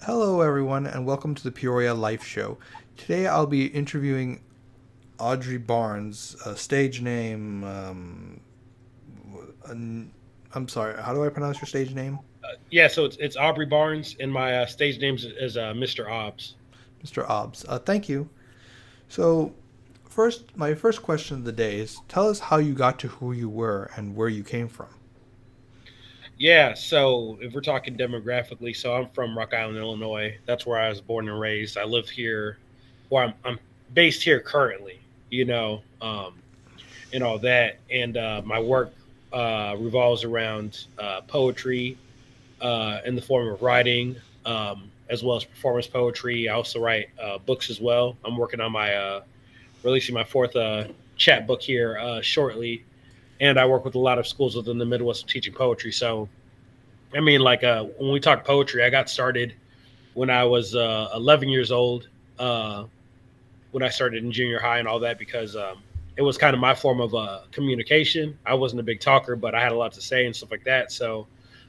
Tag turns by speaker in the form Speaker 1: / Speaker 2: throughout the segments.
Speaker 1: Hello, everyone, and welcome to the Peoria Life Show. Today, I'll be interviewing Aubrey Barnes, stage name. I'm sorry, how do I pronounce your stage name?
Speaker 2: Yeah, so it's Aubrey Barnes, and my stage name is Mr. Aubs.
Speaker 1: Mr. Aubs. Thank you. So, my first question of the day is tell us how you got to who you were and where you came from.
Speaker 2: Yeah, so if we're talking demographically, so I'm from Rock Island, Illinois. That's where I was born and raised. I live here, or I'm based here currently. And all that, and my work revolves around poetry in the form of writing, as well as performance poetry. I also write books as well. I'm working on my releasing my fourth chat book here shortly, and I work with a lot of schools within the Midwest teaching poetry. So, I mean, when we talk poetry, I got started when I was 11 years old. When I started in junior high and all that, because it was kind of my form of communication. I wasn't a big talker, but I had a lot to say and stuff like that. So,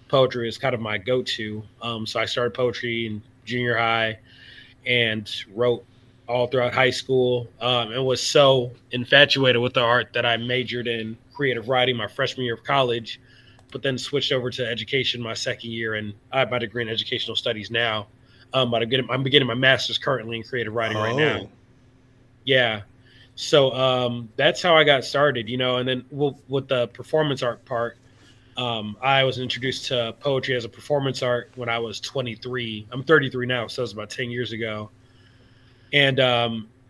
Speaker 2: poetry is kind of my go-to. So I started poetry in junior high and wrote all throughout high school, and was so infatuated with the art that I majored in creative writing my freshman year of college, but then switched over to education my second year, and I have my degree in educational studies now. But I'm beginning my master's currently in creative writing right now.
Speaker 1: Oh,
Speaker 2: Yeah. So that's how I got started, and then with the performance art part, I was introduced to poetry as a performance art when I was 23. I'm 33 now, so it was about 10 years ago. And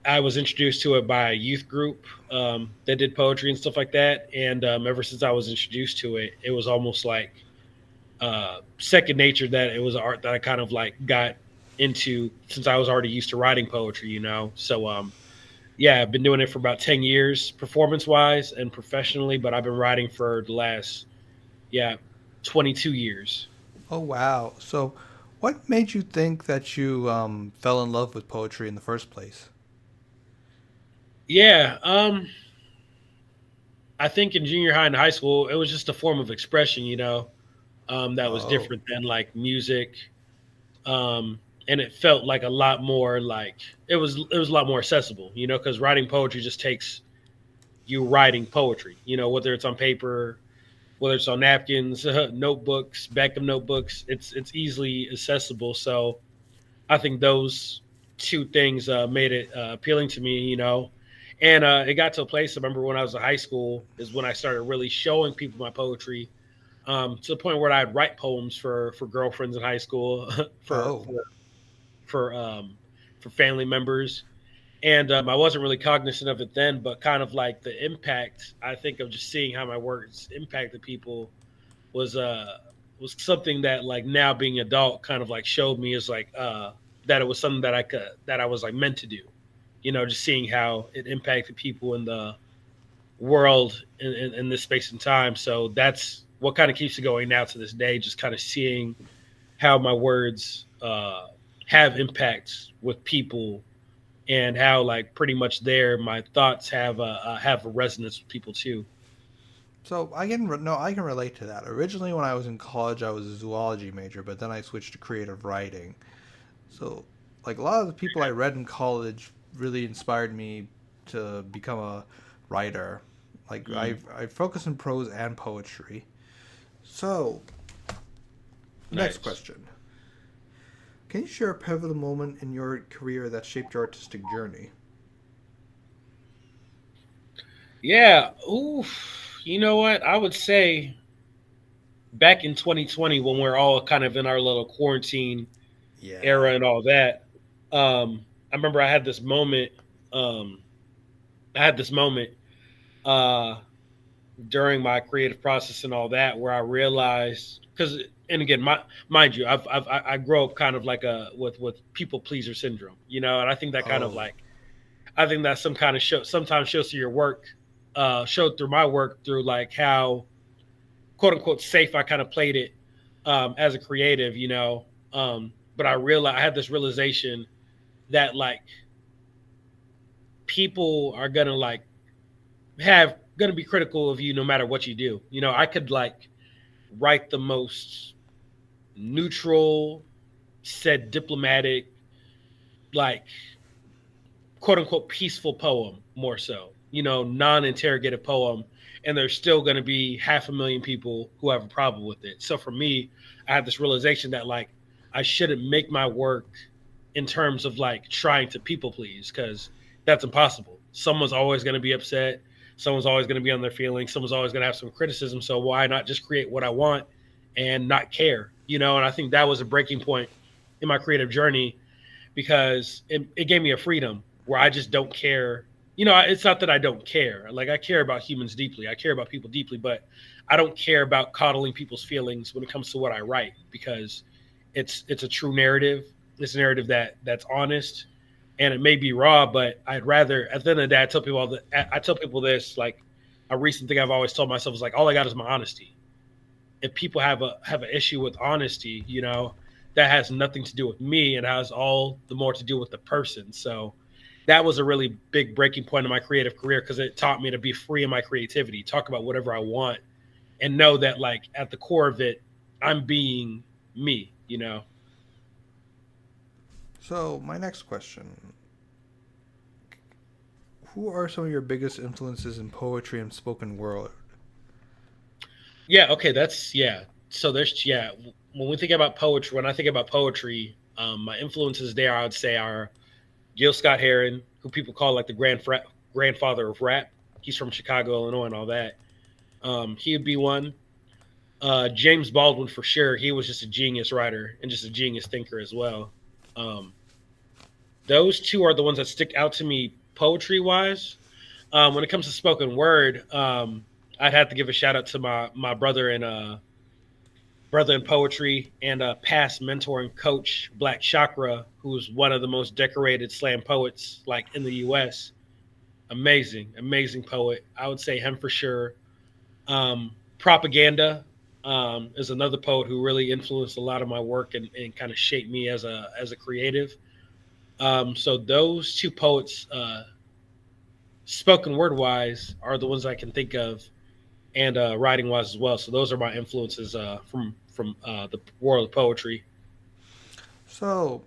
Speaker 2: I was introduced to it by a youth group that did poetry and stuff like that. And ever since I was introduced to it, it was almost like second nature that it was art that I kind of like got into since I was already used to writing poetry. So yeah, I've been doing it for about 10 years, performance wise and professionally, but I've been writing for the last, yeah, 22 years.
Speaker 1: oh wow. So, what made you think that you fell in love with poetry in the first place?
Speaker 2: Yeah. I think in junior high and high school, it was just a form of expression, that was
Speaker 1: Oh,
Speaker 2: different than like music. And it felt like a lot more like it was a lot more accessible, because writing poetry just takes you writing poetry, whether it's on paper, whether it's on napkins, notebooks, backup notebooks, it's easily accessible. So I think those two things made it appealing to me. And it got to a place. I remember when I was in high school is when I started really showing people my poetry, to the point where I'd write poems for girlfriends in high school, for
Speaker 1: oh.
Speaker 2: for for um, for family members. And I wasn't really cognizant of it then, but kind of like the impact I think of just seeing how my words impacted people was was something that like now being adult kind of like showed me is like that it was something that I was like meant to do, just seeing how it impacted people in the world in this space and time. So that's what kind of keeps it going now to this day, just kind of seeing how my words have impacts with people, and how like pretty much there my thoughts have a resonance with people too.
Speaker 1: So I can relate to that. Originally, when I was in college, I was a zoology major, but then I switched to creative writing. So, like a lot of the people I read in college really inspired me to become a writer. Like
Speaker 2: Mm,
Speaker 1: I focus in prose and poetry. So, next
Speaker 2: nice.
Speaker 1: question: can you share a pivotal moment in your career that shaped your artistic journey?
Speaker 2: Yeah. Ooh. You know what? I would say back in 2020 when we're all kind of in our little quarantine
Speaker 1: Yeah.
Speaker 2: era and all that. I remember I had this moment. Um, I had this moment uh, during my creative process and all that where I realized, because, and again, mind you, I grow up kind of like a with people pleaser syndrome, and I think that kind of
Speaker 1: Oh.
Speaker 2: like I think that some kind of sometimes shows through your work, showed through my work through like how quote unquote safe I kind of played it as a creative. But I had this realization that like people are gonna like have gonna be critical of you no matter what you do. I could like write the most neutral, said diplomatic, like quote unquote peaceful poem more so, non-interrogative poem, and there's still going to be 500,000 people who have a problem with it. So for me, I have this realization that like I shouldn't make my work in terms of like trying to people please, because that's impossible. Someone's always going to be upset, someone's always going to be on their feelings, someone's always going to have some criticism. So why not just create what I want and not care, and I think that was a breaking point in my creative journey, because it gave me a freedom where I just don't care. It's not that I don't care. Like I care about humans deeply. I care about people deeply, but I don't care about coddling people's feelings when it comes to what I write, because it's a true narrative. It's a narrative that's honest, and it may be raw, but I'd rather at the end of the day I tell people this, like a recent thing I've always told myself is like all I got is my honesty. If people have an issue with honesty, that has nothing to do with me. It has all the more to do with the person. So that was a really big breaking point in my creative career, because it taught me to be free in my creativity, talk about whatever I want, and know that like at the core of it, I'm being me.
Speaker 1: So my next question: who are some of your biggest influences in poetry and spoken word?
Speaker 2: Yeah, okay, yeah. So when we think about poetry, when I think about poetry, my influences there I would say are Gil Scott Heron, who people call like the grandfather of rap. He's from Chicago, Illinois, and all that. He would be one. James Baldwin for sure. He was just a genius writer and just a genius thinker as well. Um, those two are the ones that stick out to me poetry wise. When it comes to spoken word, I'd have to give a shout out to my brother in poetry and a past mentor and coach, Black Chakra, who's one of the most decorated slam poets like in the U.S. Amazing, amazing poet. I would say him for sure. Propaganda is another poet who really influenced a lot of my work and kind of shaped me as a creative. So those two poets, spoken word wise, are the ones I can think of, and writing wise as well. So those are my influences from the world of poetry.
Speaker 1: So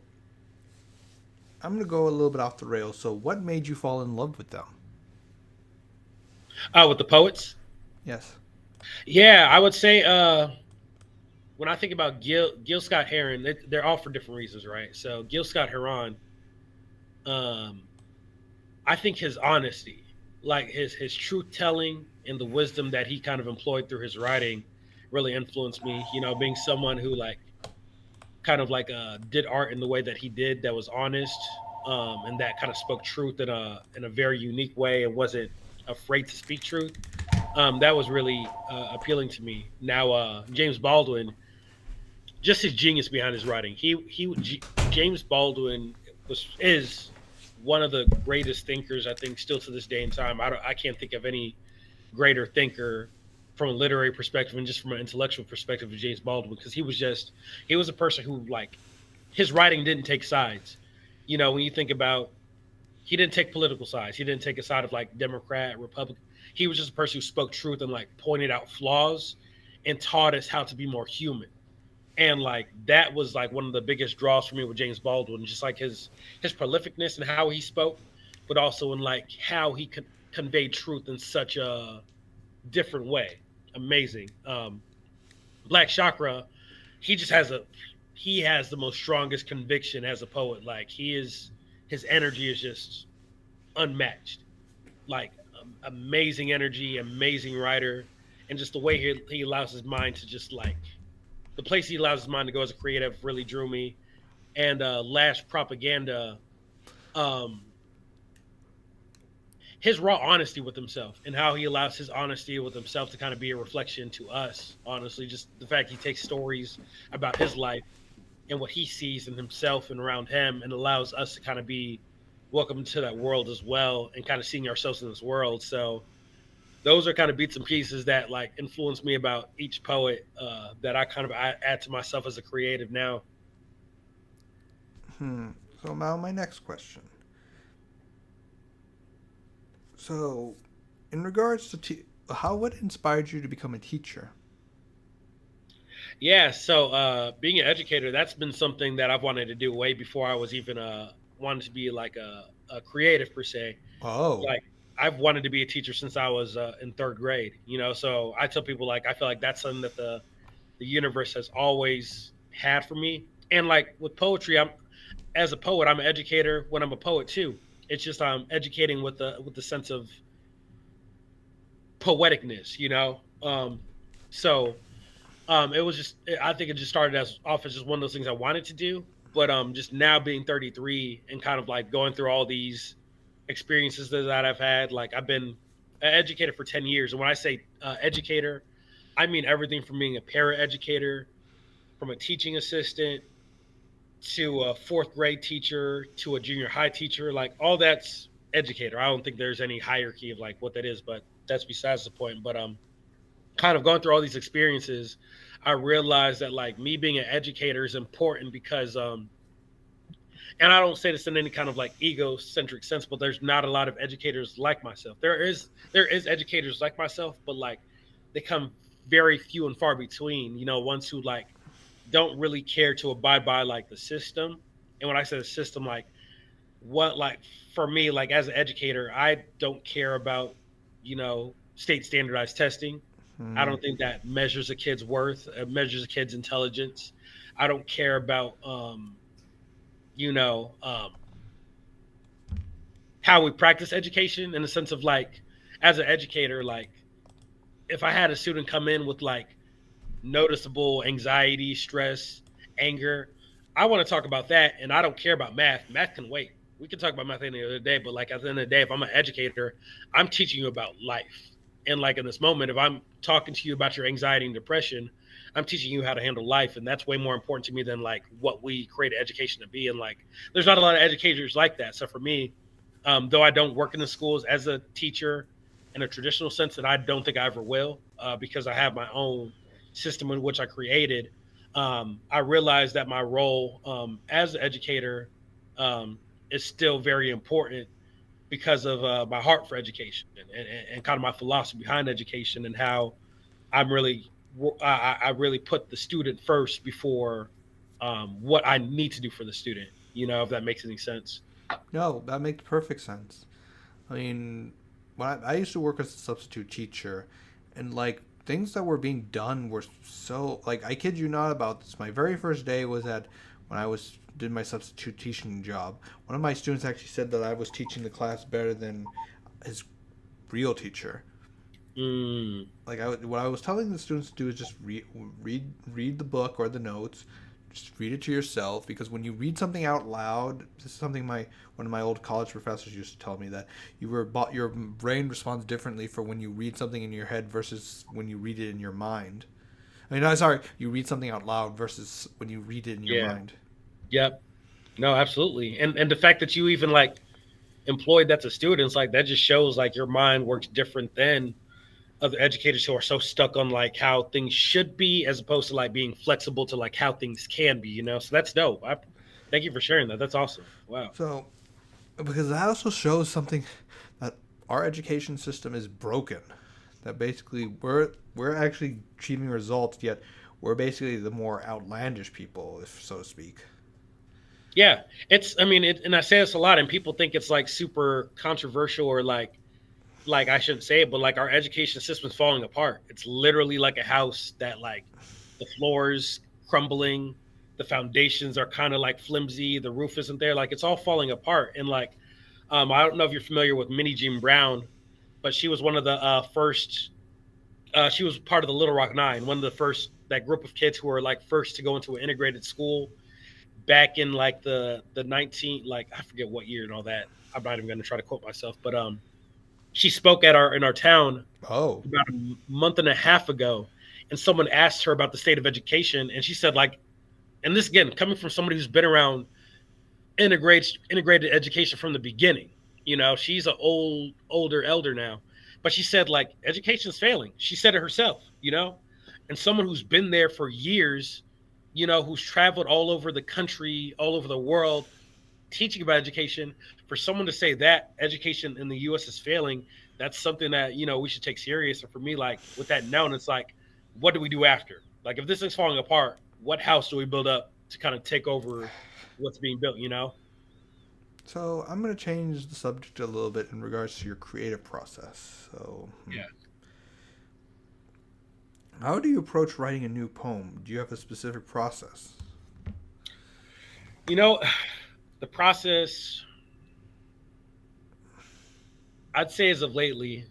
Speaker 1: I'm gonna go a little bit off the rails. So what made you fall in love with them?
Speaker 2: With the poets,
Speaker 1: Yes.
Speaker 2: yeah, I would say when I think about Gil Scott Heron, they're all for different reasons, right? So Gil Scott Heron, um, I think his honesty, like his truth telling and the wisdom that he kind of employed through his writing, really influenced me. Being someone who like kind of like did art in the way that he did, that was honest, and that kind of spoke truth in a very unique way and wasn't afraid to speak truth. That was really appealing to me. Now, James Baldwin, just his genius behind his writing. James Baldwin is one of the greatest thinkers, I think, still to this day and time. I can't think of any greater thinker from a literary perspective and just from an intellectual perspective of James Baldwin, because he was a person who like his writing didn't take sides. When you think about, he didn't take political sides. He didn't take a side of like Democrat, Republican. He was just a person who spoke truth and like pointed out flaws and taught us how to be more human. And like that was like one of the biggest draws for me with James Baldwin, just like his prolificness and how he spoke, but also in like how he conveyed truth in such a different way. Amazing. Black Chakra, he just he has the most strongest conviction as a poet. Like his energy is just unmatched. Like amazing energy, amazing writer, and just the way he allows his mind to just like the place he allows his mind to go as a creative really drew me. And Lash Propaganda, um, his raw honesty with himself and how he allows his honesty with himself to kind of be a reflection to us. Honestly, just the fact he takes stories about his life and what he sees in himself and around him, and allows us to kind of be welcome to that world as well, and kind of seeing ourselves in this world. So those are kind of bits and pieces that like influence me about each poet, that I kind of add to myself as a creative now.
Speaker 1: Hmm. So now my next question. So, in regards to how what inspired you to become a teacher?
Speaker 2: Yeah, so being an educator, that's been something that I've wanted to do way before I was even wanted to be like a creative per se.
Speaker 1: Oh,
Speaker 2: Like I've wanted to be a teacher since I was in third grade, you know. So I tell people like I feel like that's something that the universe has always had for me. And like with poetry, I'm as a poet, I'm an educator when I'm a poet too. It's just I'm educating with the sense of poeticness, you know. So it was just I think it just started as off as just one of those things I wanted to do, but just now being 33 and kind of like going through all these experiences that I've had, like I've been an educator for 10 years, and when I say educator, I mean everything from being a para educator, from a teaching assistant to a fourth grade teacher to a junior high teacher, like all that's educator. I don't think there's any hierarchy of like what that is, but that's besides the point. But kind of going through all these experiences, I realized that like me being an educator is important because and I don't say this in any kind of like egocentric sense, but there's not a lot of educators like myself. There is educators like myself, but like they come very few and far between, you know, ones who like don't really care to abide by like the system. And when I say the system, like what like for me, like as an educator, I don't care about, you know, state standardized testing. I
Speaker 1: hmm.
Speaker 2: don't think that measures a kid's worth, measures a kid's intelligence. I don't care about, you know, how we practice education in the sense of like, as an educator, like if I had a student come in with like noticeable anxiety, stress, anger, I want to talk about that, and I don't care about math. Math can wait. We can talk about math any other day, but like at the end of the day, if I'm an educator, I'm teaching you about life. And like in this moment, if I'm talking to you about your anxiety and depression, I'm teaching you how to handle life, and that's way more important to me than like what we create education to be. And like, there's not a lot of educators like that. So for me, though I don't work in the schools as a teacher in a traditional sense, that I don't think I ever will, because I have my own system in which I created. I realized that my role as an educator is still very important because of my heart for education and kind of my philosophy behind education and how I'm really I really put the student first before what I need to do for the student. You know, if that makes any sense.
Speaker 1: No, that makes perfect sense. I mean, when I used to work as a substitute teacher, and like things that were being done were so like I kid you not about this. My very first day was at when I was did my substitute teaching job. One of my students actually said that I was teaching the class better than his real teacher.
Speaker 2: Mm,
Speaker 1: Like what I was telling the students to do is just read the book or the notes. Just read it to yourself because when you read something out loud, this is something my one of my old college professors used to tell me that your brain responds differently for when you read something in your head versus when you read it in your mind. I mean, no, sorry, you read something out loud versus when you read it in your
Speaker 2: yeah.
Speaker 1: mind.
Speaker 2: Yep. No, absolutely. And the fact that you even like employed that to students, like that just shows like your mind works different than other educators who are so stuck on like how things should be as opposed to like being flexible to like how things can be, you know? So that's dope. Thank you for sharing that. That's awesome. Wow.
Speaker 1: So because that also shows something that our education system is broken. That basically we're actually achieving results, yet we're basically the more outlandish people, if so to speak.
Speaker 2: Yeah. I mean, and I say this a lot and people think it's like super controversial or like I shouldn't say it, but like our education system is falling apart. It's literally like a house that like the floors crumbling, the foundations are kind of like flimsy, the roof isn't there, like it's all falling apart. And like I don't know if you're familiar with Minnie Jean Brown, but she was one of the first. She was part of the Little Rock Nine, one of the first that group of kids who were like first to go into an integrated school back in like the 19 like I forget what year and all that. I'm not even going to try to quote myself, but she spoke at our in our town
Speaker 1: Oh,
Speaker 2: about a month and a half ago, and someone asked her about the state of education, and she said like, and this again coming from somebody who's been around integrated education from the beginning. You know, she's an older elder now, but she said like education's failing. She said it herself. You know, and someone who's been there for years, you know, who's traveled all over the country, all over the world, teaching about education, for someone to say that education in the US is failing, that's something that, you know, we should take serious. And for me, like with that known, it's like, what do we do after? Like if this thing's falling apart, what house do we build up to kind of take over what's being built? You know?
Speaker 1: So I'm going to change the subject a little bit in regards to your creative process. So,
Speaker 2: Yeah.
Speaker 1: how do you approach writing a new poem? Do you have a specific process?
Speaker 2: You know, the process I'd say as of lately,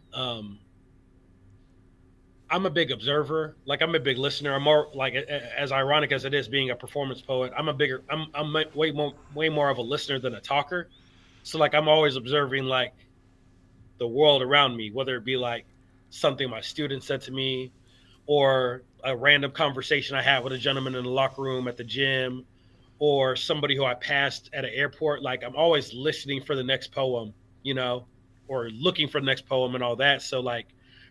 Speaker 2: I'm a big observer. Like I'm a big listener. I'm more like as ironic as it is being a performance poet. I'm way more of a listener than a talker. So like I'm always observing like the world around me, whether it be like something my student said to me or a random conversation I had with a gentleman in the locker room at the gym or somebody who I passed at an airport. Like I'm always listening for the next poem, you know, or looking for the next poem and all that. So like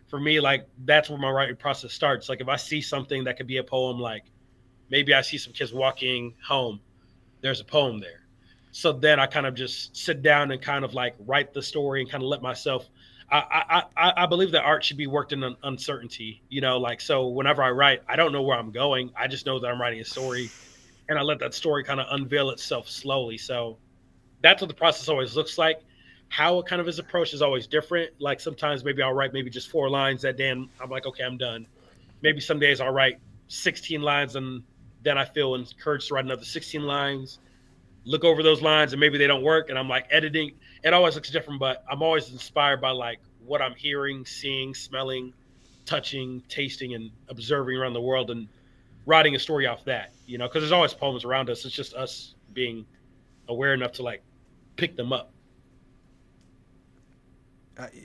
Speaker 2: for me, like that's where my writing process starts. Like if I see something that could be a poem, like maybe I see some kids walking home, there's a poem there. So then I kind of just sit down and kind of like write the story and kind of let myself. I believe that art should be worked in uncertainty, you know, like so whenever I write, I don't know where I'm going. I just know that I'm writing a story and I let that story kind of unveil itself slowly. So that's what the process always looks like. How it kind of is approached is always different. Like sometimes maybe I'll write maybe just 4 lines that day and I'm like, okay, I'm done. Maybe some days I'll write 16 lines and then I feel encouraged to write another 16 lines, look over those lines and maybe they don't work. And I'm like editing. It always looks different, but I'm always inspired by like what I'm hearing, seeing, smelling, touching, tasting, and observing around the world and writing a story off that, you know, because there's always poems around us. It's just us being aware enough to like pick them up.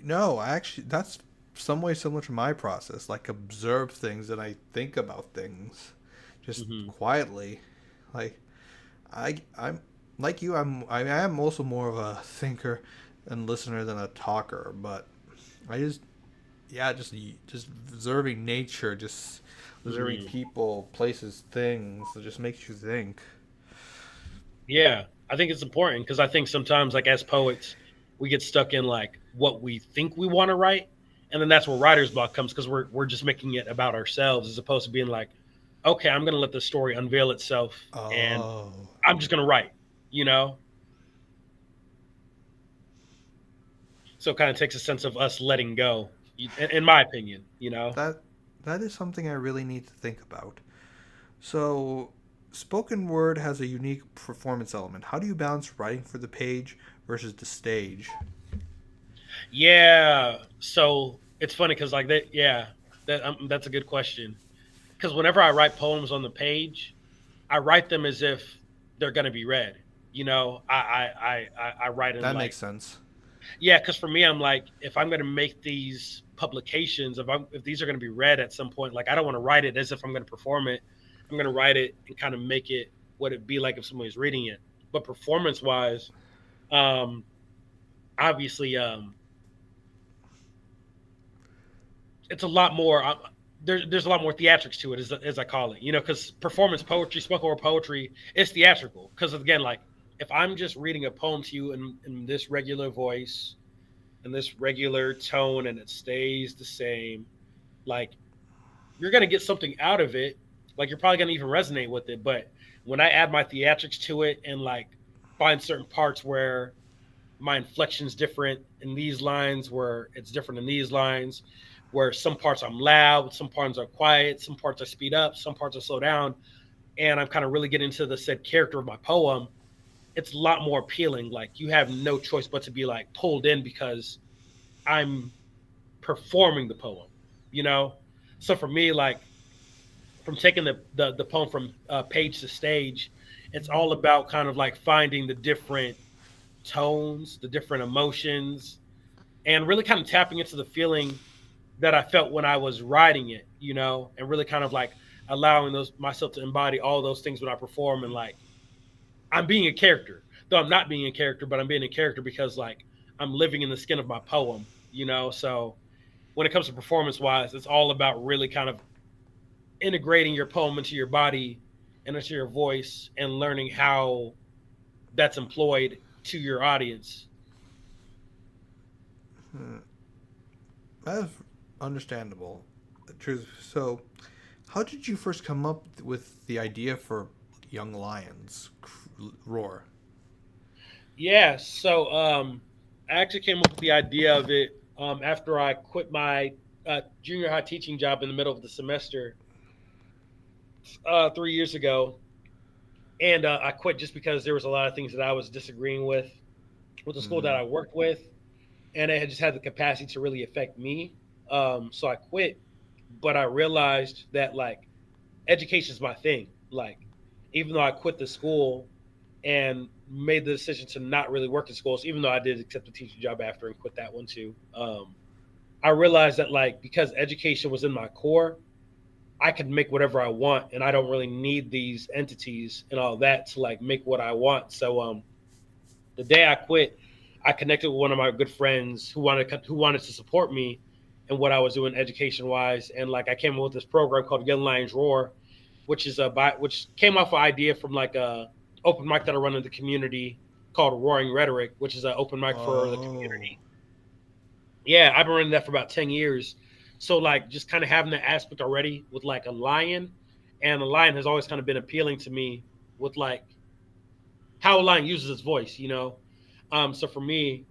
Speaker 1: No, actually, that's some way similar to my process. Like observe things and I think about things, just
Speaker 2: Mm-hmm.
Speaker 1: quietly. Like I'm like you. I am also more of a thinker and listener than a talker. But I just yeah, just observing nature, just observing
Speaker 2: Mm-hmm.
Speaker 1: people, places, things. It just makes you think.
Speaker 2: Yeah, I think it's important because I think sometimes, like as poets, we get stuck in like what we think we want to write, and then that's where writer's block comes because we're just making it about ourselves as opposed to being like, okay, I'm gonna let the story unveil itself, and
Speaker 1: Oh.
Speaker 2: I'm just gonna write, you know. So it kind of takes a sense of us letting go, in my opinion, you know.
Speaker 1: That that is something I really need to think about. So, spoken word has a unique performance element. How do you balance writing for the page versus the stage?
Speaker 2: Yeah. So it's funny because like that, yeah, that's a good question. Because whenever I write poems on the page, I write them as if they're going to be read. You know, I write in
Speaker 1: That
Speaker 2: like
Speaker 1: makes sense.
Speaker 2: yeah, because for me, I'm like if I'm going to make these publications, if these are going to be read at some point, like I don't want to write it as if I'm going to perform it. I'm going to write it and kind of make it what it'd be like if somebody's reading it. But performance wise, um, obviously, it's a lot more. There's a lot more theatrics to it, as I call it. You know, because performance poetry, spoken word poetry, is theatrical. Because again, like if I'm just reading a poem to you in this regular voice and this regular tone, and it stays the same, like you're gonna get something out of it. Like you're probably gonna even resonate with it. But when I add my theatrics to it and like find certain parts where my inflection's different in these lines, where it's different in these lines, where some parts I'm loud, some parts are quiet, some parts I speed up, some parts I slow down, and I'm kind of really getting into the said character of my poem. It's a lot more appealing. Like you have no choice but to be like pulled in because I'm performing the poem, you know. So for me, like from taking the poem from page to stage, it's all about kind of like finding the different tones, the different emotions, and really kind of tapping into the feeling that I felt when I was writing it, you know, and really kind of like allowing those myself to embody all those things when I perform and like I'm being a character. Though I'm not being a character, but I'm being a character because like I'm living in the skin of my poem, you know. So when it comes to performance wise, it's all about really kind of integrating your poem into your body and into your voice and learning how that's employed to your audience.
Speaker 1: Hmm. That's understandable. Truth. So, How did you first come up with the idea for Young Lions Roar?
Speaker 2: Yeah, so I actually came up with the idea of it after I quit my junior high teaching job in the middle of the semester 3 years ago, and I quit just because there was a lot of things that I was disagreeing with the school that
Speaker 1: Mm.
Speaker 2: I worked with, and it had just had the capacity to really affect me. So I quit, but I realized that like education is my thing. Like, even though I quit the school and made the decision to not really work in schools, even though I did accept a teaching job after and quit that one too. I realized that like because education was in my core, I could make whatever I want, and I don't really need these entities and all that to like make what I want. So the day I quit, I connected with one of my good friends who wanted to support me in what I was doing education wise, and like I came up with this program called Young Lions Roar, which came off an idea from like a open mic that I run in the community called Roaring Rhetoric, which is an open mic for the
Speaker 1: Oh.
Speaker 2: community. Yeah, I've been running that for about 10 years. So like just kind of having that aspect already with like a lion, and a lion has always kind of been appealing to me with like how a lion uses its voice, you know. So for me,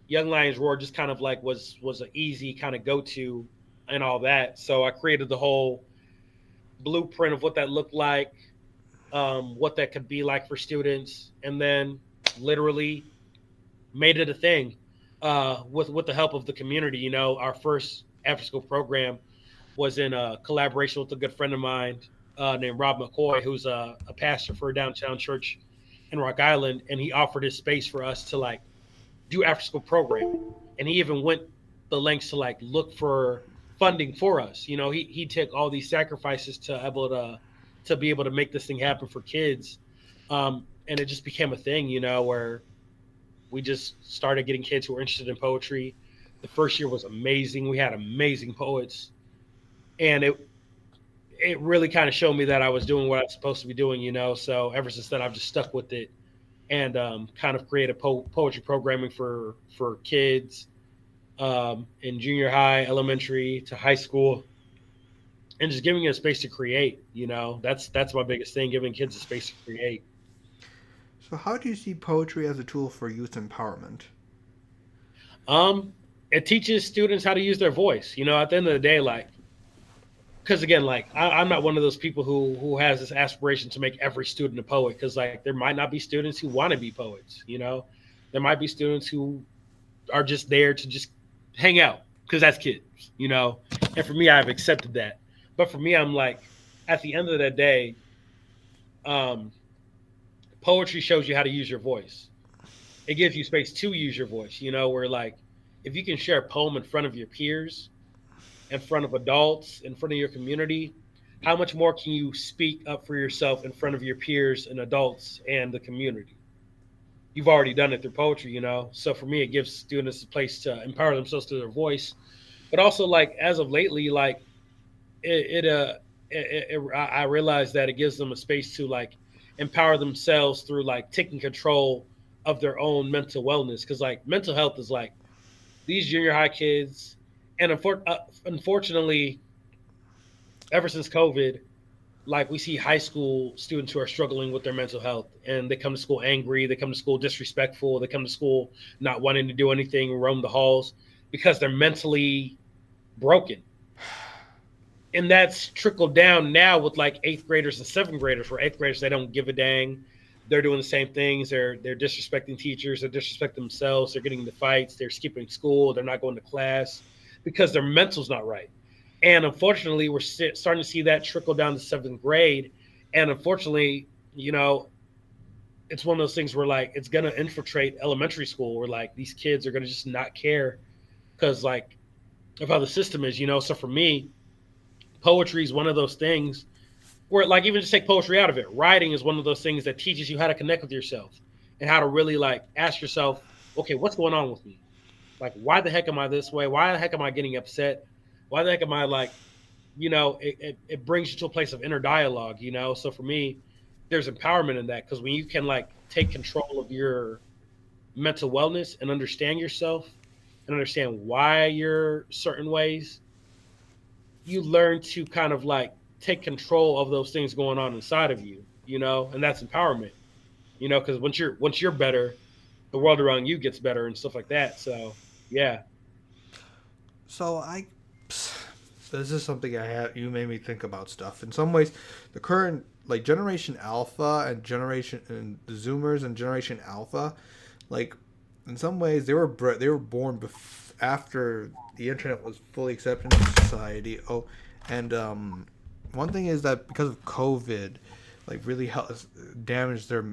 Speaker 2: Young Lions Roar just kind of like was an easy kind of go to and all that. So I created the whole blueprint of what that looked like, what that could be like for students, and then literally made it a thing with the help of the community. You know, our first after school program was in a collaboration with a good friend of mine named Rob McCoy, who's a pastor for a downtown church in Rock Island, and he offered his space for us to like do after school programming, and he even went the lengths to like look for funding for us. You know, he took all these sacrifices to be able to make this thing happen for kids, and it just became a thing. You know, where we just started getting kids who were interested in poetry. The first year was amazing. We had amazing poets, and it really kind of showed me that I was doing what I was supposed to be doing. You know, so ever since then I've just stuck with it and kind of created poetry programming for kids in junior high, elementary to high school, and just giving it a space to create. You know, that's my biggest thing: giving kids a space to create.
Speaker 1: So, how do you see poetry as a tool for youth empowerment?
Speaker 2: Um, it teaches students how to use their voice. You know, at the end of the day, like because again, like I'm not one of those people who has this aspiration to make every student a poet. Because like there might not be students who want to be poets. You know, there might be students who are just there to just hang out because that's kids. You know, and for me, I've accepted that. But for me, I'm like, at the end of the day, um, poetry shows you how to use your voice. It gives you space to use your voice. You know, where like if you can share a poem in front of your peers, in front of adults, in front of your community, how much more can you speak up for yourself in front of your peers and adults and the community? You've already done it through poetry, you know. So for me, it gives students a place to empower themselves through their voice, but also like as of lately, like I realize that it gives them a space to like empower themselves through like taking control of their own mental wellness. Because like mental health is like these junior high kids, and unfortunately, ever since COVID, like we see high school students who are struggling with their mental health, and they come to school angry, they come to school disrespectful, they come to school not wanting to do anything, roam the halls because they're mentally broken. And that's trickled down now with like eighth graders and seventh graders, where eighth graders, they don't give a dang. They're doing the same things. They're disrespecting teachers. They're disrespecting themselves. They're getting into fights. They're skipping school. They're not going to class because their mental's not right. And unfortunately, we're starting to see that trickle down to seventh grade. And unfortunately, you know, it's one of those things where like it's gonna infiltrate elementary school, where like these kids are gonna just not care because like of how the system is, you know. So for me, poetry is one of those things where like even just take poetry out of it, writing is one of those things that teaches you how to connect with yourself and how to really like ask yourself, okay, what's going on with me? Like, why the heck am I this way? Why the heck am I getting upset? Why the heck am I like, you know, it brings you to a place of inner dialogue, you know. So for me, there's empowerment in that, because when you can like take control of your mental wellness and understand yourself and understand why you're certain ways, you learn to kind of like take control of those things going on inside of you, and that's empowerment, because once you're better, the world around you gets better and stuff like that. So yeah.
Speaker 1: So this is something I have. You made me think about stuff. In some ways, the current like Generation Alpha and the Zoomers and Generation Alpha, like in some ways they were born after the internet was fully accepted in society. Oh, and one thing is that because of COVID, like really damaged their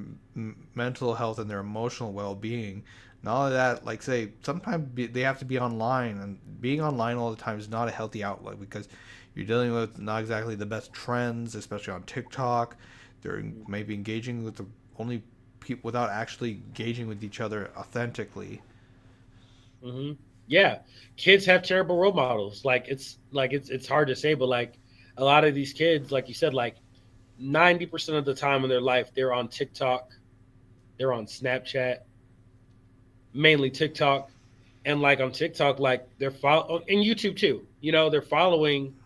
Speaker 1: mental health and their emotional well being. Not only that, like say sometimes they have to be online, and being online all the time is not a healthy outlet because you're dealing with not exactly the best trends, especially on TikTok. They're maybe engaging with the only people without actually engaging with each other authentically.
Speaker 2: hmm Yeah, kids have terrible role models. It's hard to say, but like a lot of these kids, like you said, like 90% of the time in their life, they're on TikTok, they're on Snapchat, mainly TikTok, and like on TikTok, like they're and YouTube too. They're following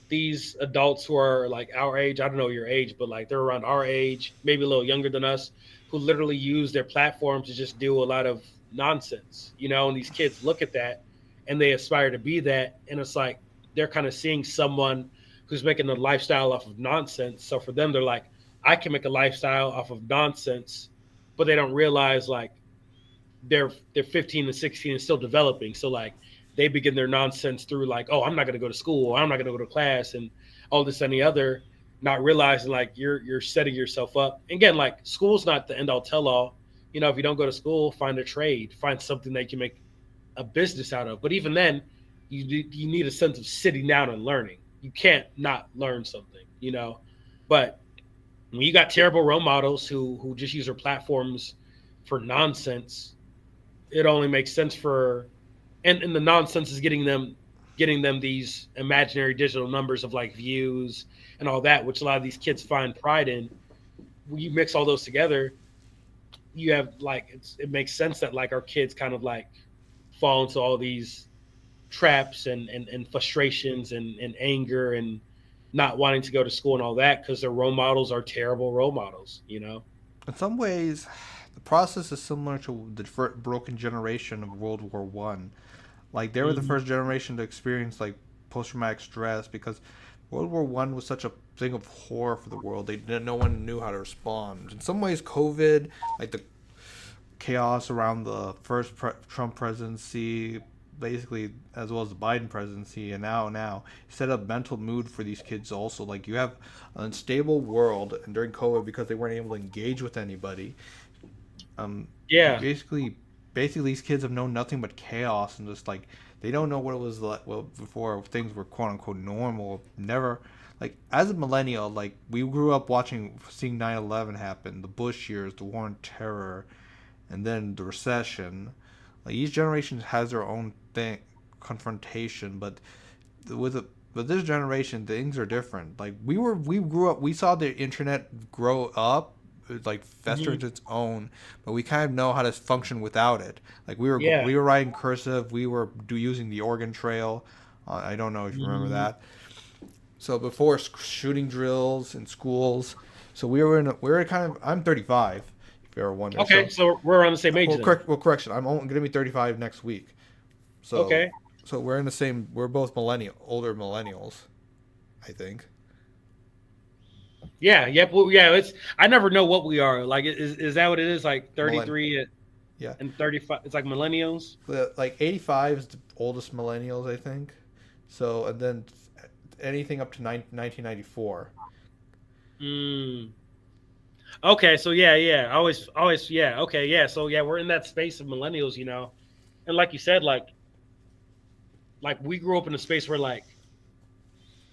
Speaker 2: these adults who are like our age. I don't know your age, but like they're around our age, maybe a little younger than us, who literally use their platform to just do a lot of nonsense, and these kids look at that and they aspire to be that. And it's like they're kind of seeing someone who's making a lifestyle off of nonsense. So for them, they're like, I can make a lifestyle off of nonsense, but they don't realize like they're 15 and 16 and still developing. So like they begin their nonsense through like, oh, I'm not going to go to school, or I'm not going to go to class, and all this and the other, not realizing like you're setting yourself up. And again, like school's not the end all tell all. If you don't go to school, find a trade, find something that you can make a business out of. But even then, you need a sense of sitting down and learning. You can't not learn something. But when you got terrible role models who just use their platforms for nonsense, it only makes sense for and the nonsense is getting them these imaginary digital numbers of like views and all that, which a lot of these kids find pride in. When you mix all those together, you have like it makes sense that like our kids kind of like fall into all these traps and frustrations and anger and not wanting to go to school and all that because their role models are terrible role models.
Speaker 1: In some ways, the process is similar to the broken generation of World War One. Like they were the
Speaker 2: hmm
Speaker 1: first generation to experience like post traumatic stress because World War One was such a thing of horror for the world. No one knew how to respond. In some ways, COVID, like the chaos around the first Trump presidency, basically as well as the Biden presidency, and now set up mental mood for these kids. Also, like you have an unstable world, and during COVID because they weren't able to engage with anybody, um, you
Speaker 2: Yeah.
Speaker 1: basically these kids have known nothing but chaos and just like they don't know what it was like well before things were quote unquote normal. Never like as a millennial, like we grew up seeing 9/11 happen, the Bush years, the war on terror, and then the recession. Like each generation has their own thing confrontation, but with a but this generation things are different. Like we grew up, we saw the internet grow up, like fester
Speaker 2: hmm
Speaker 1: into its own, but we kind of know how to function without it. Like
Speaker 2: Yeah.
Speaker 1: we were writing cursive, we were using the Oregon Trail. I don't know if you remember
Speaker 2: hmm
Speaker 1: that. So before shooting drills in schools, so we were kind of. I'm 35. If you ever wonder,
Speaker 2: Okay,
Speaker 1: so
Speaker 2: so we're around the same age then.
Speaker 1: correction. I'm only gonna be 35 next week. So
Speaker 2: Okay.
Speaker 1: we're in the same. We're both older millennials, I think.
Speaker 2: Yeah. Yep. Well, yeah. It's I never know what we are. Like, is that what it is? Like
Speaker 1: Millenn
Speaker 2: 33
Speaker 1: Yeah,
Speaker 2: and 35. It's like millennials.
Speaker 1: like 85 is the oldest millennials, I think. So and then anything up to 1994.
Speaker 2: Mm. Okay. So yeah, yeah. Always. Yeah. Okay. Yeah. So yeah, we're in that space of millennials. And like you said, like we grew up in a space where like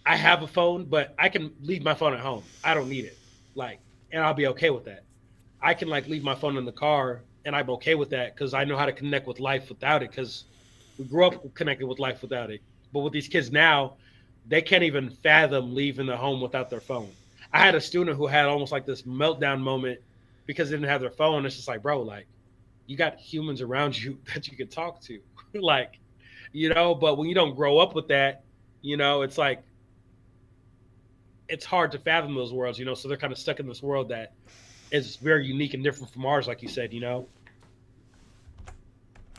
Speaker 2: I have a phone, but I can leave my phone at home. I don't need it. Like, and I'll be okay with that. I can like leave my phone in the car and I'm okay with that because I know how to connect with life without it because we grew up connected with life without it. But with these kids now, they can't even fathom leaving the home without their phone. I had a student who had almost like this meltdown moment because they didn't have their phone. It's just like, bro, like you got humans around you that you can talk to. But when you don't grow up with that, it's like it's hard to fathom those worlds, so they're kind of stuck in this world that is very unique and different from ours, like you said.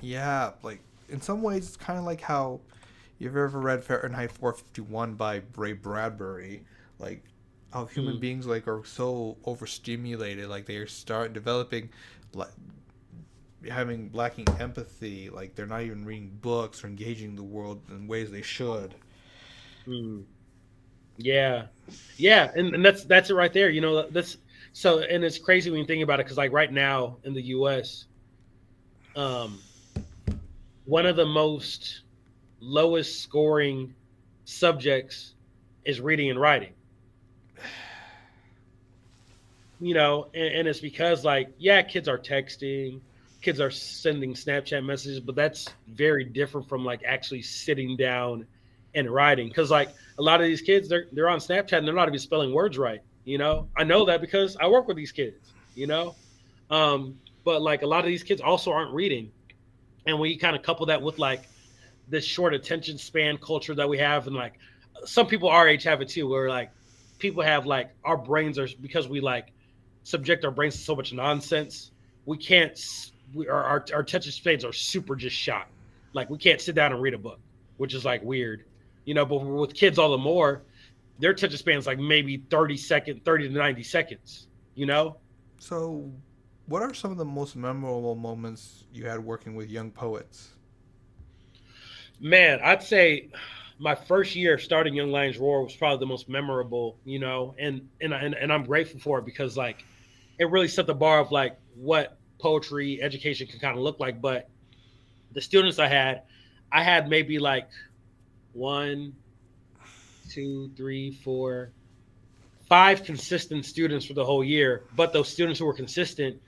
Speaker 1: Yeah, like in some ways, it's kind of like how you've ever read Fahrenheit 451 by Ray Bradbury, like how human
Speaker 2: Mm,
Speaker 1: beings like are so overstimulated, like they start developing, like having lacking empathy, like they're not even reading books or engaging the world in ways they should.
Speaker 2: mm. Yeah, yeah, and that's it right there. That's so, and it's crazy when you think about it because like right now in the U.S., um, one of the most lowest scoring subjects is reading and writing. And it's because like yeah, kids are texting, kids are sending Snapchat messages, but that's very different from like actually sitting down and writing. Because like a lot of these kids, they're on Snapchat and they're not even spelling words right. I know that because I work with these kids. But like a lot of these kids also aren't reading, and when you kind of couple that with like this short attention span culture that we have, and like some people our age have it too, where like people have like our brains are because we like subject our brains to so much nonsense. We can't. Our attention spans are super just shot. Like we can't sit down and read a book, which is like weird, But with kids, all the more their attention spans like maybe 30 to 90 seconds. You know,
Speaker 1: So, what are some of the most memorable moments you had working with young poets?
Speaker 2: man, I'd say my first year starting Young Lions Roar was probably the most memorable. And I'm grateful for it because like it really set the bar of like what poetry education can kind of look like. But the students I had maybe like one, two, three, four, five consistent students for the whole year. But those students who were consistent,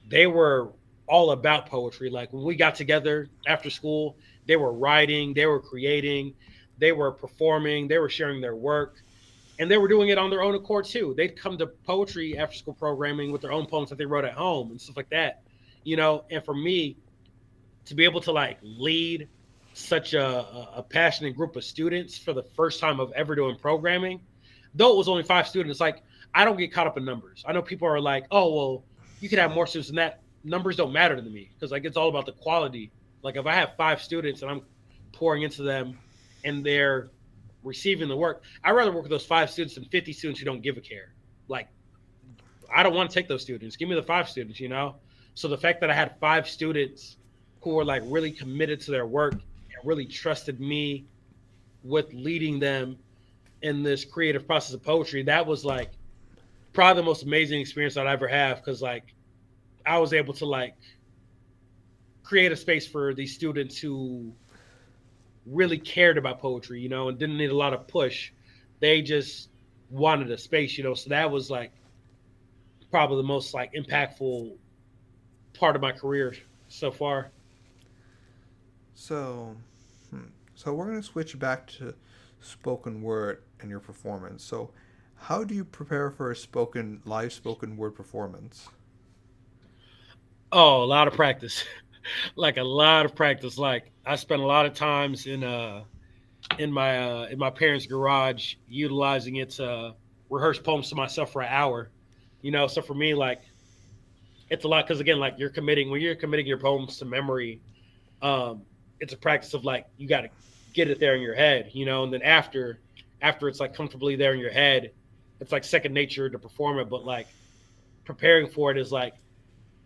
Speaker 2: they were all about poetry. Like when we got together after school, they were writing, they were creating, they were performing, they were sharing their work, and they were doing it on their own accord too. They'd come to poetry after school programming with their own poems that they wrote at home and stuff like that. And for me to be able to like lead such a passionate group of students for the first time of ever doing programming, though it was only five students, like I don't get caught up in numbers. I know people are like, oh well, you could have more students than that. Numbers don't matter to me because like it's all about the quality. Like if I have five students and I'm pouring into them and they're receiving the work, I'd rather work with those five students than 50 students who don't give a care. Like I don't want to take those students. Give me the five students. So the fact that I had five students who were like really committed to their work and really trusted me with leading them in this creative process of poetry, that was like probably the most amazing experience I'd ever have because like I was able to like create a space for these students who really cared about poetry, and didn't need a lot of push. They just wanted a space. So that was like probably the most like impactful part of my career so far.
Speaker 1: So, so we're gonna switch back to spoken word and your performance. So, how do you prepare for a live spoken word performance?
Speaker 2: Oh, a lot of practice. Like a lot of practice. Like I spent a lot of times in my parents' garage utilizing it to rehearse poems to myself for an hour. So for me, like it's a lot because again, like when you're committing your poems to memory, um, it's a practice of like you got to get it there in your head, and then after it's like comfortably there in your head, it's like second nature to perform it. But like preparing for it is like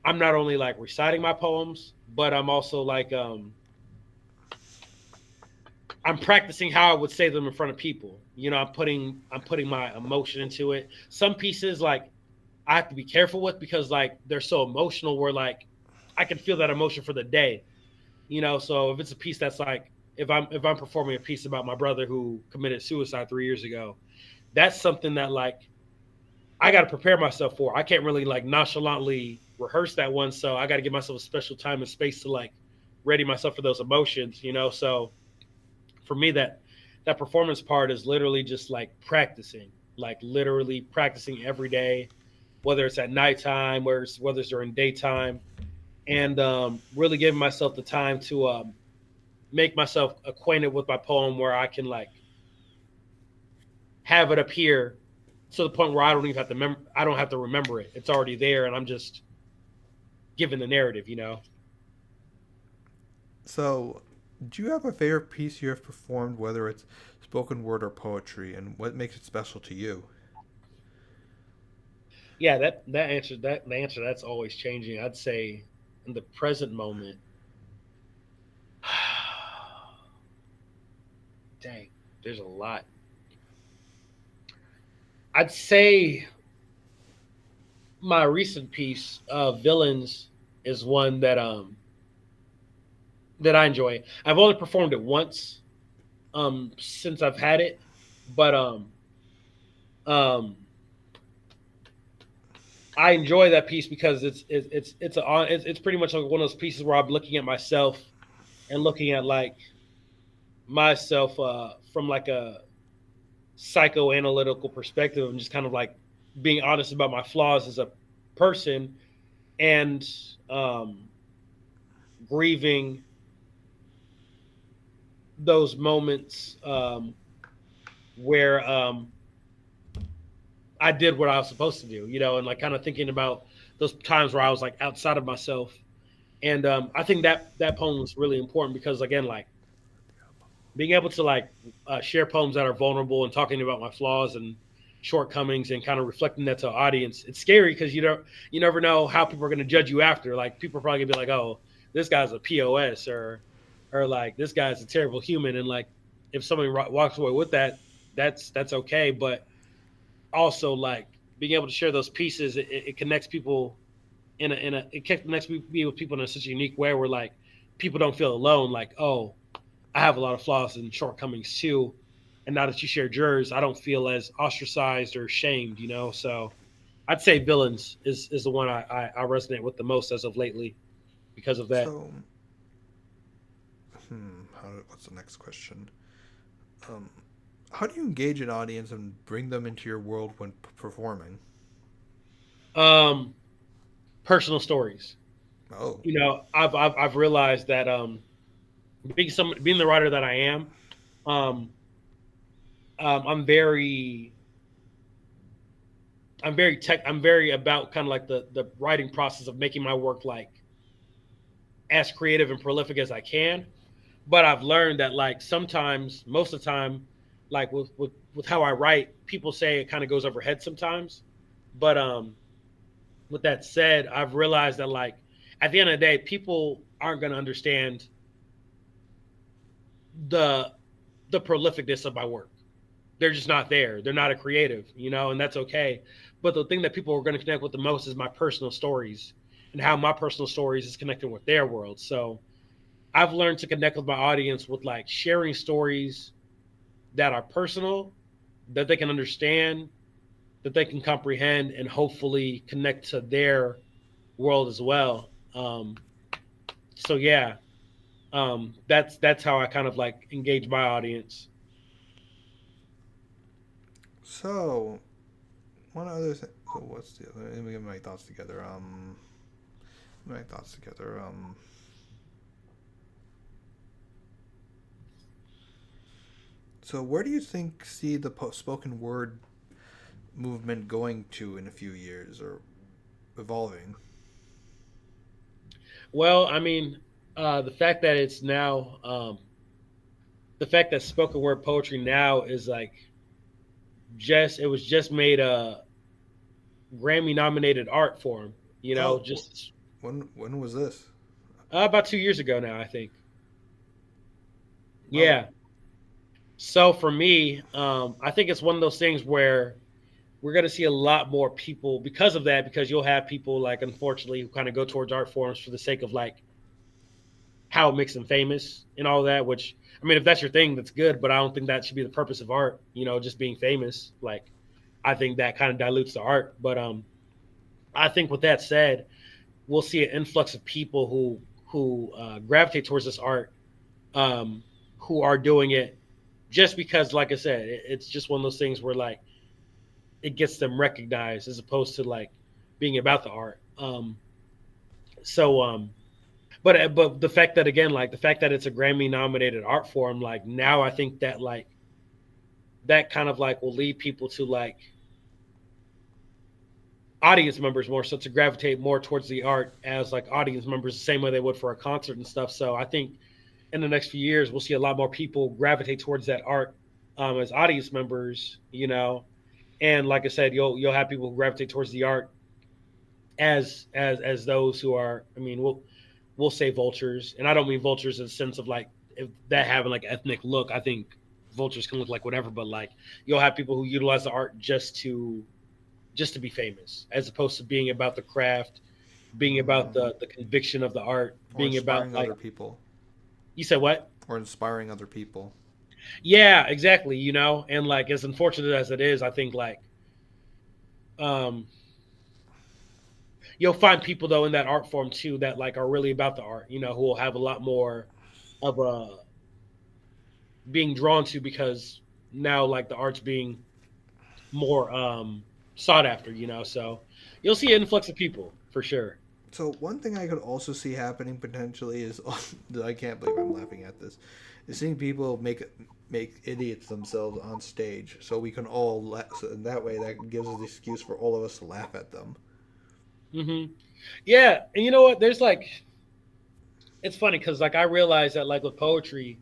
Speaker 2: I'm not only like reciting my poems, but I'm also like I'm practicing how I would say them in front of people. I'm putting my emotion into it. Some pieces like I have to be careful with because like they're so emotional where like I can feel that emotion for the day. So if it's a piece that's like if I'm performing a piece about my brother who committed suicide 3 years ago, that's something that like I got to prepare myself for. I can't really like nonchalantly rehearse that one, so I got to give myself a special time and space to like ready myself for those emotions. So for me, that performance part is literally just like literally practicing every day, whether it's at nighttime, whether it's during daytime, and really giving myself the time to make myself acquainted with my poem, where I can like have it appear to the point where I don't even have to I don't have to remember it. It's already there, and I'm just given the narrative. You know.
Speaker 1: So, do you have a favorite piece you have performed, whether it's spoken word or poetry, and what makes it special to you?
Speaker 2: Yeah, that answer that the answer that's always changing. I'd say in the present moment, dang, there's a lot. I'd say my recent piece, Villains, is one that I enjoy. I've only performed it once since I've had it, but um I enjoy that piece because it's pretty much like one of those pieces where I'm looking at myself and looking at like myself from like a psychoanalytical perspective and just kind of like being honest about my flaws as a person and um, grieving those moments where I did what I was supposed to do, you know, and like kind of thinking about those times where I was like outside of myself. And I think that poem was really important because again, like being able to like share poems that are vulnerable and talking about my flaws and shortcomings and kind of reflecting that to an audience. It's scary because you never know how people are going to judge you after. Like people are probably gonna be like, oh, this guy's a POS or like this guy's a terrible human. And like if somebody walks away with that, that's okay. But also like being able to share those pieces, it connects people it connects me with people in such a unique way where like people don't feel alone. Like oh, I have a lot of flaws and shortcomings too. And now that you share yours, I don't feel as ostracized or shamed, you know? So I'd say Villains is the one I resonate with the most as of lately because of that.
Speaker 1: So, what's the next question? Um, how do you engage an audience and bring them into your world when performing?
Speaker 2: Um, Personal stories.
Speaker 1: Oh,
Speaker 2: You know, I've realized that being the writer that I am, um, I'm I'm very about kind of like the writing process of making my work like as creative and prolific as I can. But I've learned that like sometimes, most of the time, like with how I write, people say it kind of goes over head sometimes. But with that said, I've realized that like at the end of the day, people aren't going to understand the the prolificness of my work. They're just not there. They're not a creative, you know, and that's okay. But the thing that people are going to connect with the most is my personal stories and how my personal stories is connected with their world. So I've learned to connect with my audience with like sharing stories that are personal, that they can understand, that they can comprehend, and hopefully connect to their world as well. So yeah, that's how I kind of like engage my audience.
Speaker 1: so one other thing. So what's the other? Let me get my thoughts together. My thoughts together. So where do you think see the spoken word movement going to in a few years or evolving?
Speaker 2: Well, I mean, the fact that it's now, the fact that spoken word poetry now is like just it was just made a Grammy nominated art form. You know,
Speaker 1: Oh,
Speaker 2: just
Speaker 1: when was this?
Speaker 2: about 2 years ago now, I think.
Speaker 1: Oh,
Speaker 2: Yeah. So for me, I think it's one of those things where we're going to see a lot more people because of that. Because you'll have people like, unfortunately, who kind of go towards art forms for the sake of like how it makes them famous and all that. Which I mean, if that's your thing, that's good. But I don't think that should be the purpose of art. You know, just being famous. Like, I think that kind of dilutes the art. But I think with that said, we'll see an influx of people who gravitate towards this art, um, who are doing it just because, like I said, it's just one of those things where like it gets them recognized as opposed to like being about the art. So but the fact that again, like the fact that it's a Grammy nominated art form, like now I think that like that kind of like will lead people to like audience members more so to gravitate more towards the art as like audience members the same way they would for a concert and stuff. So I think in the next few years we'll see a lot more people gravitate towards that art as audience members, and like I said, you'll have people who gravitate towards the art as those who are. I mean, we'll say vultures, and I don't mean vultures in the sense of like if that having like ethnic look. I think vultures can look like whatever, but like you'll have people who utilize the art just to be famous, as opposed to being about the craft, being about the conviction of the art,
Speaker 1: Or
Speaker 2: being about
Speaker 1: inspiring
Speaker 2: like
Speaker 1: other people.
Speaker 2: you said what?
Speaker 1: Or inspiring other people.
Speaker 2: Yeah, exactly. And like as unfortunate as it is, I think like um you'll find people though in that art form too that like are really about the art, who will have a lot more of a being drawn to because now like the art's being more sought after, so you'll see an influx of people for sure.
Speaker 1: So one thing I could also see happening potentially is I can't believe I'm laughing at this, is seeing people make idiots themselves on stage, so we can all so in that way that gives us the excuse for all of us to laugh at them.
Speaker 2: Hmm. Yeah, and you know what? There's like it's funny because like I realize that like with poetry,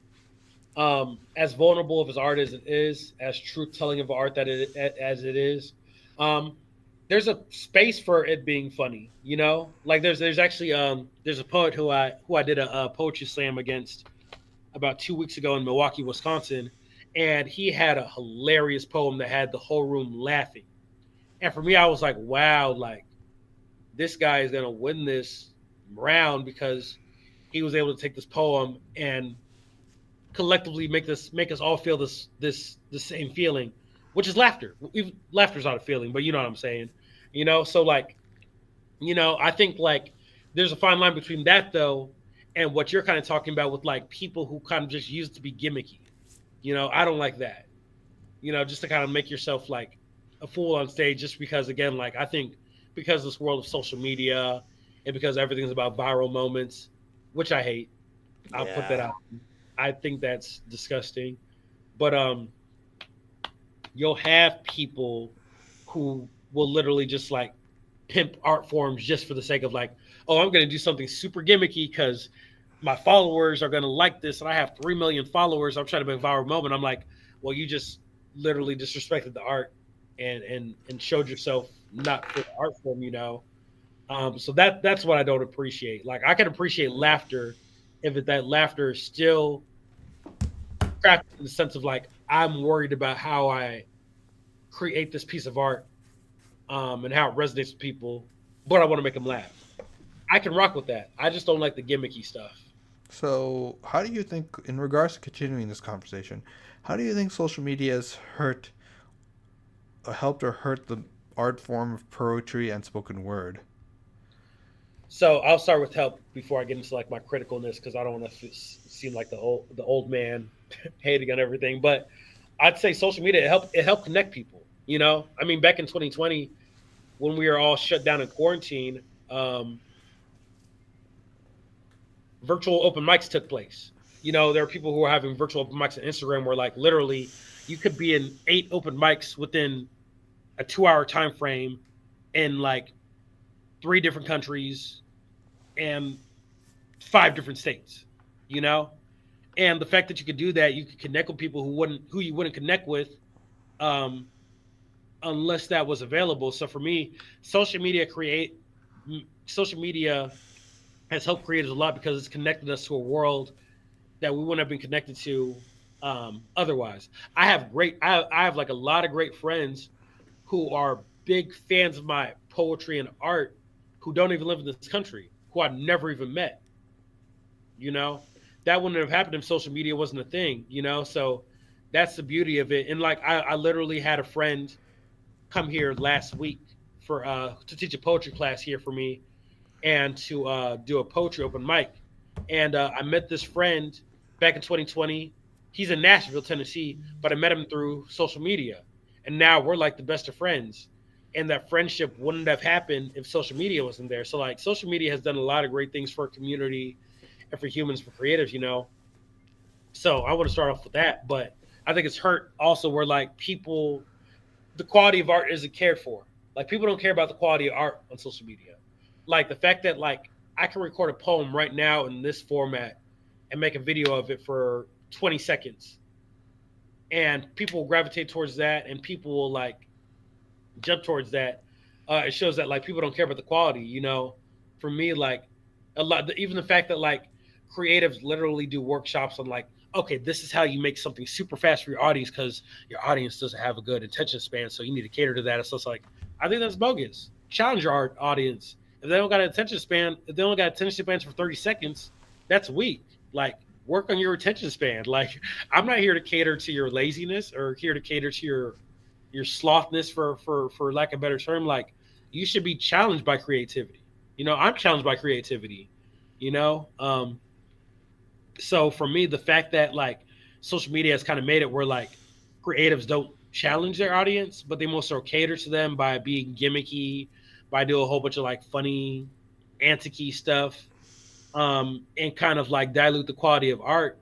Speaker 2: as vulnerable of as art as it is, as truth telling of art as it is, um, there's a space for it being funny. Like there's actually there's a poet who I did a poetry slam against about 2 weeks ago in Milwaukee, Wisconsin, and he had a hilarious poem that had the whole room laughing. And for me, I was like, wow, like this guy is gonna win this round because he was able to take this poem and collectively make us all feel this the same feeling, which is laughter. Laughter's not a feeling, but you know what I'm saying. So like I think like there's a fine line between that though and what you're kind of talking about with like people who kind of just use it to be gimmicky. I don't like that. Just to kind of make yourself like a fool on stage just because again like I think because of this world of social media and because everything's about viral moments, which I hate. I'll put that
Speaker 1: Yeah.
Speaker 2: out. I think that's disgusting. But you'll have people who will literally just like pimp art forms just for the sake of like, oh, I'm going to do something super gimmicky because my followers are going to like this, and I have 3 million followers. I'm trying to make a viral moment. I'm like, well, you just literally disrespected the art and showed yourself not for the art form. So that's what I don't appreciate. Like I can appreciate laughter if that laughter is still crafted in the sense of like I'm worried about how I create this piece of art and how it resonates with people, but I want to make them laugh. I can rock with that. I just don't like the gimmicky stuff.
Speaker 1: So how do you think, in regards to continuing this conversation, how do you think social media has helped or hurt the art form of poetry and spoken word?
Speaker 2: So I'll start with help before I get into like my criticalness because I don't want to seem like the old man hating on everything. But I'd say social media it helped connect people. I mean, back in 2020 when we were all shut down in quarantine, virtual open mics took place. There are people who are having virtual open mics on Instagram where like literally you could be in 8 open mics within a 2 hour time frame in like 3 different countries and 5 different states. You know, and the fact that you could do that, you could connect with people who you wouldn't connect with um, unless that was available. So for me, social media create social media has helped creators a lot because it's connected us to a world that we wouldn't have been connected to otherwise. I have like a lot of great friends who are big fans of my poetry and art who don't even live in this country, who I've never even met. You know, that wouldn't have happened if social media wasn't a thing. So that's the beauty of it. And like I literally had a friend come here last week for to teach a poetry class here for me and to do a poetry open mic. And I met this friend back in 2020. He's in Nashville, Tennessee, but I met him through social media. And now we're like the best of friends. And that friendship wouldn't have happened if social media wasn't there. So, like, social media has done a lot of great things for a community and for humans, for creatives. So, I want to start off with that. But I think it's hurt also where, like, people, the quality of art isn't cared for. Like people don't care about the quality of art on social media. Like the fact that like I can record a poem right now in this format and make a video of it for 20 seconds, and people will gravitate towards that, and people will like jump towards that. It shows that like people don't care about the quality. For me, like a lot, even the fact that like creatives literally do workshops on like, okay, this is how you make something super fast for your audience because your audience doesn't have a good attention span, so you need to cater to that. So it's like, I think that's bogus. Challenge your audience. If they don't got an attention span, if they only got attention spans for 30 seconds, that's weak. Like work on your attention span. Like I'm not here to cater to your laziness or here to cater to your slothness for lack of a better term. Like you should be challenged by creativity. I'm challenged by creativity. You know, so for me, the fact that like social media has kind of made it where like creatives don't challenge their audience, but they most so cater to them by being gimmicky, by doing a whole bunch of like funny, anticky stuff, and kind of like dilute the quality of art.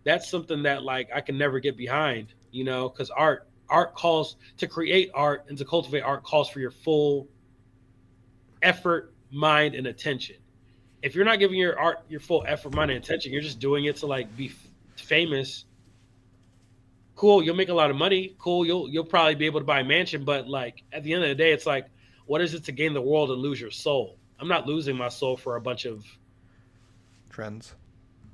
Speaker 2: That's something that like I can never get behind, because art calls to create art and to cultivate art calls for your full effort, mind, and attention. If you're not giving your art your full effort, mind, and attention, you're just doing it to like be famous. Cool, you'll make a lot of money. Cool, you'll probably be able to buy a mansion. But like at the end of the day, it's like, what is it to gain the world and lose your soul? I'm not losing my soul for a bunch of
Speaker 1: Trends.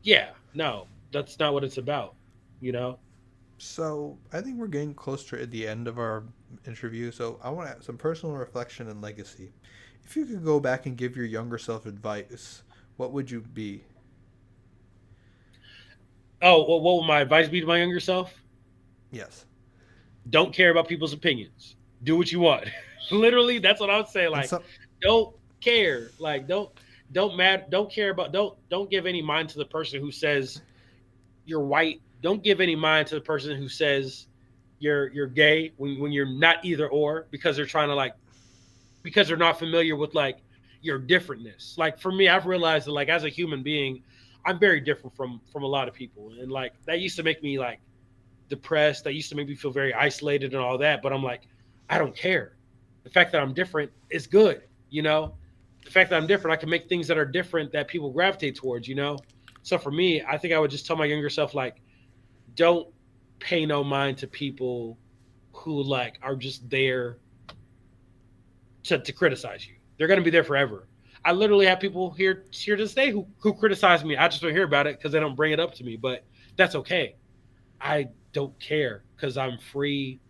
Speaker 2: yeah. No, that's not what it's about. You know.
Speaker 1: So I think we're getting close to the end of our interview. So I want to add some personal reflection and legacy. If you could go back and give your younger self advice, what would you be?
Speaker 2: Oh, well, what would my advice be to my younger self?
Speaker 1: Yes.
Speaker 2: Don't care about people's opinions. Do what you want. Literally, that's what I would say.
Speaker 1: And
Speaker 2: Like,
Speaker 1: so,
Speaker 2: don't care. Like, don't care about don't give any mind to the person who says you're white. Don't give any mind to the person who says you're gay when you're not either or because they're trying to like because they're not familiar with like your differentness. Like for me, I've realized that like as a human being, I'm very different from a lot of people, and like that used to make me like depressed. That used to make me feel very isolated and all that. But I'm like, I don't care. The fact that I'm different is good. The fact that I'm different, I can make things that are different that people gravitate towards. So for me, I think I would just tell my younger self like, don't pay no mind to people who like are just there to criticize you. They're going to be there forever. I literally have people here to stay who criticize me. I just don't hear about it because they don't bring it up to me. But that's okay. I don't care because I'm free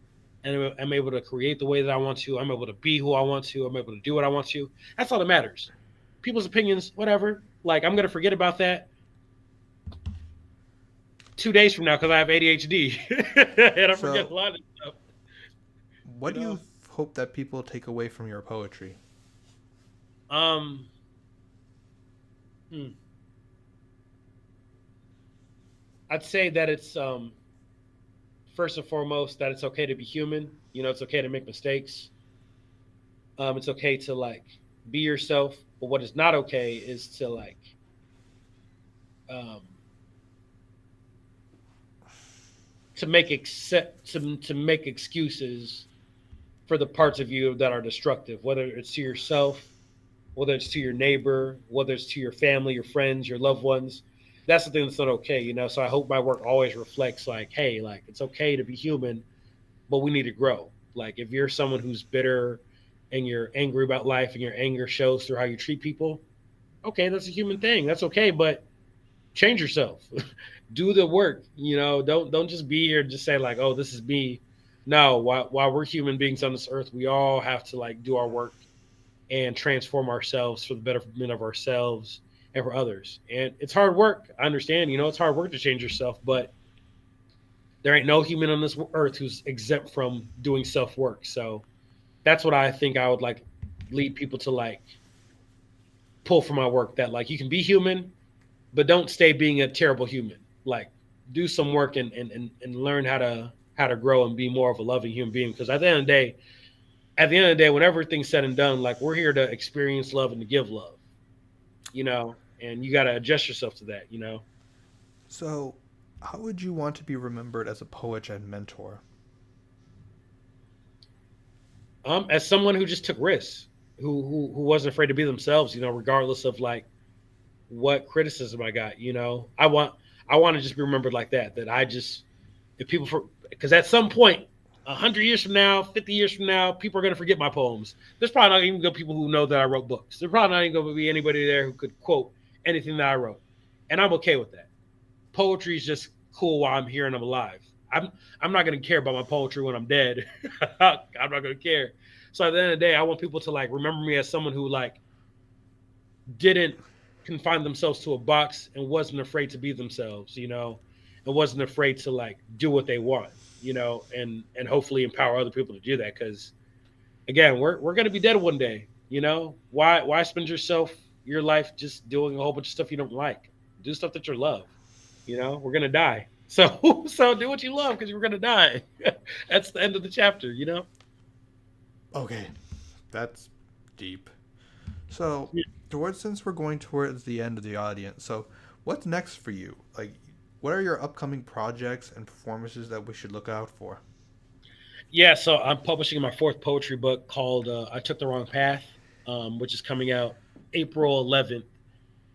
Speaker 2: and I'm able to create the way that I want to. I'm able to be who I want to. I'm able to do what I want to. That's all that matters. People's opinions, whatever. Like I'm gonna forget about that 2 days from now because I have ADHD and I forget a
Speaker 1: so
Speaker 2: lot of stuff. You
Speaker 1: what do you
Speaker 2: know.
Speaker 1: hope that people take away from your poetry?
Speaker 2: Um. hmm. I'd say that it's first and foremost that it's okay to be human. It's okay to make mistakes. It's okay to like be yourself. But what is not okay is to like um, to make excuses for the parts of you that are destructive, whether it's to yourself, whether it's to your neighbor, whether it's to your family, your friends, your loved ones. That's the thing that's not okay. So I hope my work always reflects like, hey, like it's okay to be human, but we need to grow. Like if you're someone who's bitter and you're angry about life and your anger shows through how you treat people, okay, that's a human thing. That's okay, but change yourself. Do the work. Don't just be here and just say like, oh, this is me. No, while we're human beings on this earth, we all have to like do our work and transform ourselves for the betterment of ourselves and for others. And it's hard work. I understand, it's hard work to change yourself, but there ain't no human on this earth who's exempt from doing self work. So that's what I think I would like lead people to like pull from my work that like you can be human, but don't stay being a terrible human. Like do some work and learn how to grow and be more of a loving human being. Because at the end of the day, when everything's said and done, like we're here to experience love and to give love, and you got to adjust yourself to that.
Speaker 1: So, how would you want to be remembered as a poet and mentor?
Speaker 2: As someone who just took risks, who wasn't afraid to be themselves, regardless of like what criticism I got. I want to just be remembered like that. That I just if people for because at some point, 100 years from now, 50 years from now, people are going to forget my poems. There's probably not even going to be people who know that I wrote books. There's probably not even going to be anybody there who could quote anything that I wrote, and I'm okay with that. Poetry is just cool while I'm here and I'm alive. I'm not going to care about my poetry when I'm dead. I'm not going to care. So at the end of the day, I want people to like remember me as someone who like didn't confine themselves to a box and wasn't afraid to be themselves, and wasn't afraid to like do what they want, and hopefully empower other people to do that. Because again, we're gonna be dead one day. Why spend your life just doing a whole bunch of stuff you don't like? Do stuff that you love. We're gonna die. So so do what you love because you're gonna die. That's the end of the chapter.
Speaker 1: Okay, that's deep. So, since we're going towards the end of the audience, so what's next for you? Like, what are your upcoming projects and performances that we should look out for?
Speaker 2: Yeah, so I'm publishing my fourth poetry book called "I Took the Wrong Path," which is coming out April 11th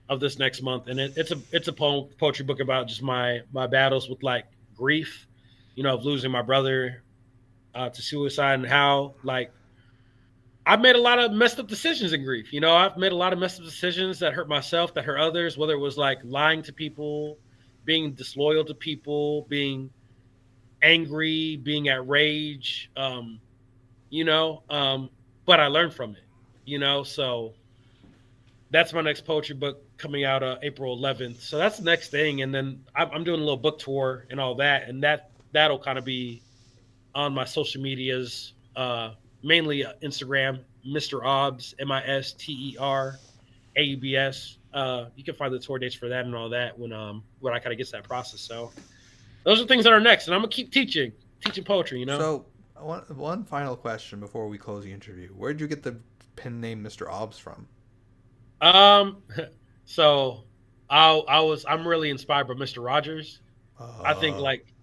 Speaker 2: of this next month, and it's a poetry book about just my battles with like grief, of losing my brother to suicide, and how like I've made a lot of messed up decisions in grief. I've made a lot of messed up decisions that hurt myself, that hurt others, whether it was like lying to people, being disloyal to people, being angry, being at rage, you know, um, but I learned from it, so that's my next poetry book coming out April 11th. So that's the next thing. And then I'm doing a little book tour and all that. And that'll kind of be on my social medias, mainly Instagram, Mr. Aubs, Mister Aubs. You can find the tour dates for that and all that when I kind of get to that process. So those are things that are next, and I'm gonna keep teaching poetry.
Speaker 1: So, one final question before we close the interview. Where did you get the pen name Mr. Obbs from?
Speaker 2: Um, so I'm really inspired by Mr. Rogers. I think
Speaker 1: Uh,
Speaker 2: like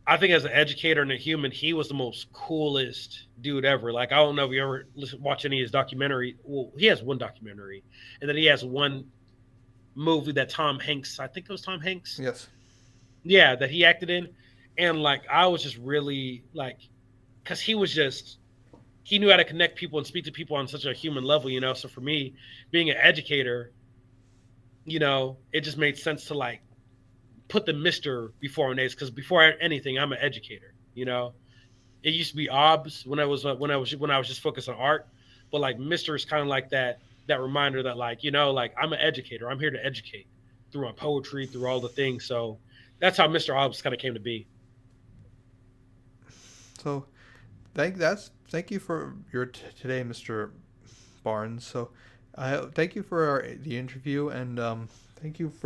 Speaker 2: I think as an educator and a human, he was the most coolest dude ever. Like I don't know if you ever watch any of his documentary. Well, he has one documentary, and then he has one movie that Tom Hanks. I think it was Tom Hanks.
Speaker 1: yes.
Speaker 2: Yeah, that he acted in, and like I was just really like, because he knew how to connect people and speak to people on such a human level. So for me, being an educator, it just made sense to like put the Mister before an A's because before anything, I'm an educator. It used to be Aubs when I was just focused on art, but like Mister is kind of like that reminder that like like I'm an educator. I'm here to educate through my poetry, through all the things. So that's how Mister Aubs kind of came to be.
Speaker 1: So, thank you for your today, Mr. Barnes. So, thank you for the interview, and thank you for